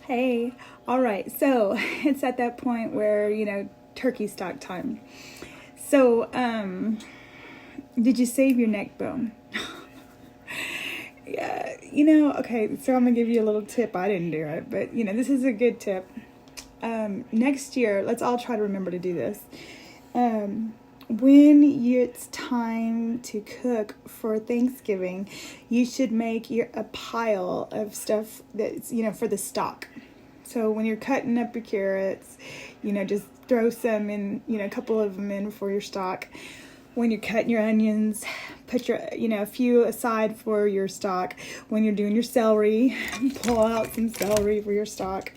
Hey, all right, so it's at that point where, turkey stock time. So, did you save your neck bone? Yeah, okay, so I'm gonna give you a little tip. I didn't do it, but, this is a good tip. Next year, let's all try to remember to do this. When it's time to cook for Thanksgiving, you should make a pile of stuff that's, for the stock. So when you're cutting up your carrots, just throw some in, a couple of them in for your stock. When you're cutting your onions, put a few aside for your stock. When you're doing your celery, pull out some celery for your stock.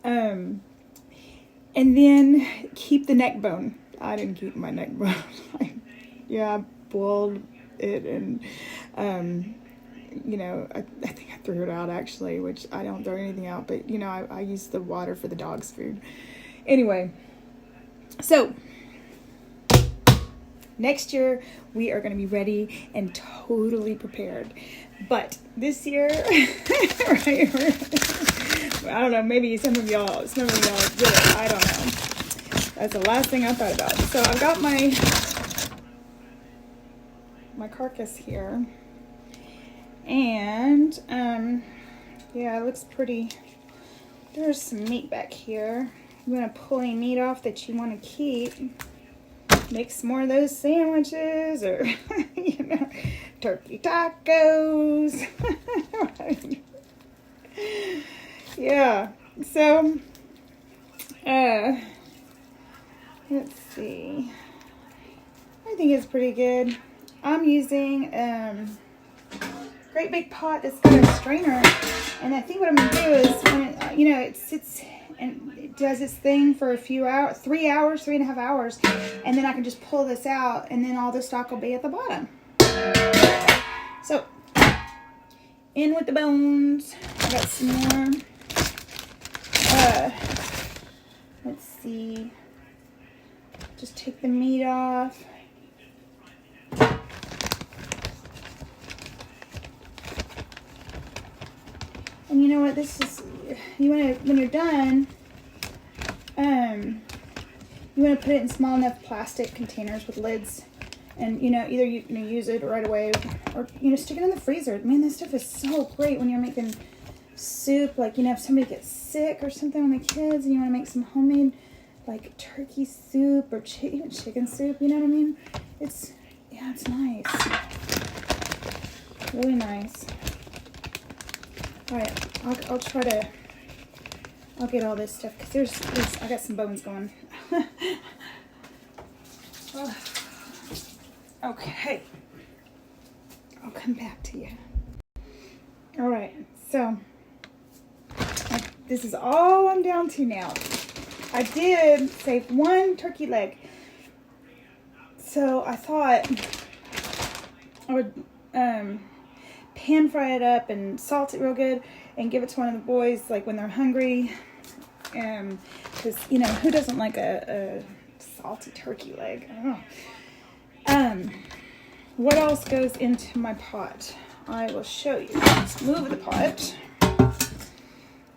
And then keep the neck bone. I didn't keep my neck bone. I boiled it and, I think I threw it out actually, which I don't throw anything out, but, I use the water for the dog's food. Anyway, so next year we are going to be ready and totally prepared. But this year, right, I don't know, maybe some of y'all did it. I don't know. That's the last thing I thought about. So I've got my carcass here. And, yeah, it looks pretty. There's some meat back here. You want to pull any meat off that you want to keep. Make some more of those sandwiches or, turkey tacos. Yeah, so, let's see. I think it's pretty good. I'm using great big pot that's got a strainer, and I think what I'm gonna do is when it sits and it does its thing for a few hours, 3.5 hours, and then I can just pull this out, and then all the stock will be at the bottom. So in with the bones. I got some more. Let's see. Just take the meat off. And you know what, when you're done, you want to put it in small enough plastic containers with lids, and either you use it right away or stick it in the freezer. Man, this stuff is so great when you're making soup. Like, if somebody gets sick or something with the kids and you want to make some homemade like turkey soup or even chicken soup, you know what I mean? It's nice, really nice. All right, I'll get all this stuff because I got some bones going. Oh. Okay, I'll come back to you. All right, so this is all I'm down to now. I did save one turkey leg, so I thought I would pan fry it up and salt it real good and give it to one of the boys like when they're hungry, because who doesn't like a salty turkey leg? I don't know. What else goes into my pot? I will show you. Let's move the pot,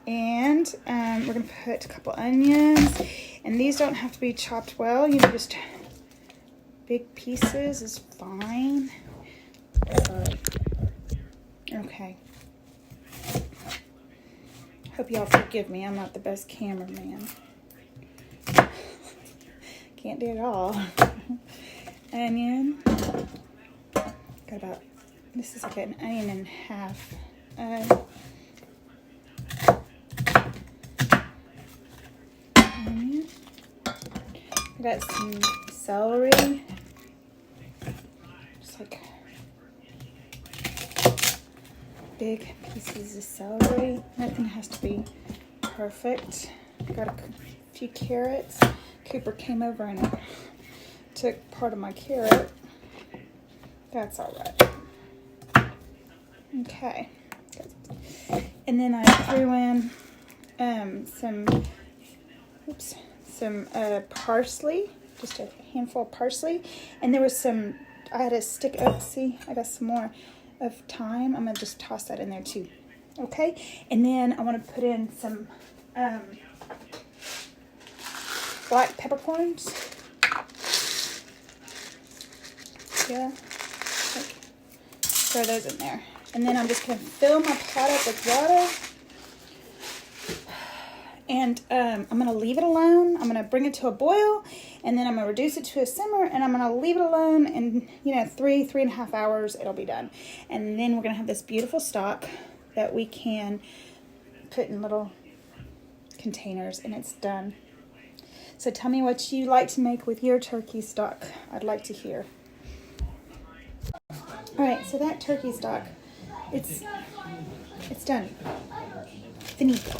and we're gonna put a couple onions, and these don't have to be chopped well, just big pieces is fine. Okay. Hope y'all forgive me. I'm not the best cameraman. Can't do it all. Onion. This is like an onion and a half. Onion. I got some celery. Just like big pieces of celery. Nothing has to be perfect. Got a few carrots. Cooper came over and took part of my carrot. That's all right. Okay. And then I threw in some parsley, just a handful of parsley, and there was I had a stick of, I got some more of thyme. I'm gonna just toss that in there too. Okay, and then I want to put in some black peppercorns. Yeah, like, throw those in there. And then I'm just going to fill my pot up with water. And I'm going to leave it alone. I'm going to bring it to a boil, and then I'm going to reduce it to a simmer, and I'm going to leave it alone, and 3.5 hours, it'll be done. And then we're going to have this beautiful stock that we can put in little containers, and it's done. So tell me what you like to make with your turkey stock. I'd like to hear. All right, so that turkey stock, it's done. Finito.